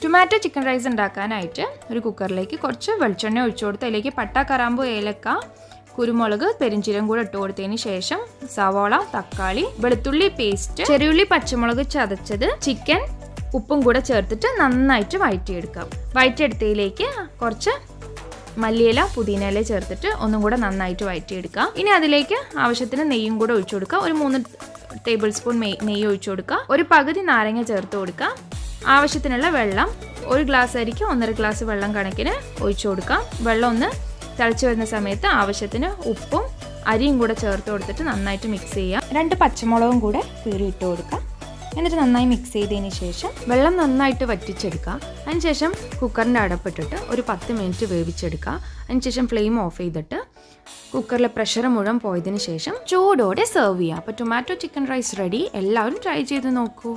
Tomato chicken rice ഉണ്ടാക്കാനായിട്ട് ഒരു കുക്കറിലേക്ക് കുറച്ച് വെളിച്ചെണ്ണ ഒഴിച്ചു കൊടുത്ത് അതിലേക്ക് പട്ട, കറാമ്പു, ഏലക്ക, കുരുമുളക്, പെരിഞ്ചീരകം കൂടെ ഇട്ട് കൊടുത്തതിന് ശേഷം സവാള, തക്കാളി, വെളുത്തുള്ളി പേസ്റ്റ്, ചെറിയുള്ളി, പച്ചമുളക് ചതച്ചത്, ചിക്കൻ, ഉപ്പും കൂടെ ചേർത്തിട്ട് നന്നായിട്ട് വഴറ്റിയെടുക്കാം. വഴറ്റിയെടുത്തതിലേക്ക് കുറച്ച് മല്ലിയില, പുതിനയില ചേർത്തിട്ട് ഒന്നും കൂടെ നന്നായിട്ട് വഴറ്റിയെടുക്കാം. ഇനി അതിലേക്ക് ആവശ്യത്തിന് നെയ്യും കൂടെ ഒഴിച്ചു കൊടുക്കുക. ഒരു 3 ടേബിൾ സ്പൂൺ നെയ്യ് ഒഴിച്ചു കൊടുക്കുക. ഒരു പകുതി നാരങ്ങ ചേർത്ത് കൊടുക്കുക. ആവശ്യത്തിനുള്ള വെള്ളം, 1 ഗ്ലാസ് അരിക്ക് 1.5 ഗ്ലാസ് വെള്ളം കണക്കിന് ഒഴിച്ചു കൊടുക്കാം. വെള്ളം ഒന്ന് തിളച്ച് വരുന്ന സമയത്ത് ആവശ്യത്തിന് ഉപ്പും അരിയും കൂടെ ചേർത്ത് കൊടുത്തിട്ട് നന്നായിട്ട് മിക്സ് ചെയ്യാം. 2 പച്ചമുളകും കൂടെ കീറി ഇട്ട് കൊടുക്കാം. എന്നിട്ട് നന്നായി മിക്സ് ചെയ്തതിന് ശേഷം വെള്ളം നന്നായിട്ട് വറ്റിച്ചെടുക്കുക. അതിനുശേഷം കുക്കറിൻ്റെ അടപ്പിട്ടിട്ട് ഒരു 10 മിനിറ്റ് വേവിച്ചെടുക്കുക. അതിനുശേഷം ഫ്ലെയിം ഓഫ് ചെയ്തിട്ട് കുക്കറിലെ പ്രഷർ മുഴുവൻ പോയതിന് ശേഷം ചൂടോടെ സെർവ് ചെയ്യുക. അപ്പോൾ ടൊമാറ്റോ ചിക്കൻ റൈസ് റെഡി. എല്ലാവരും ട്രൈ ചെയ്ത് നോക്കൂ.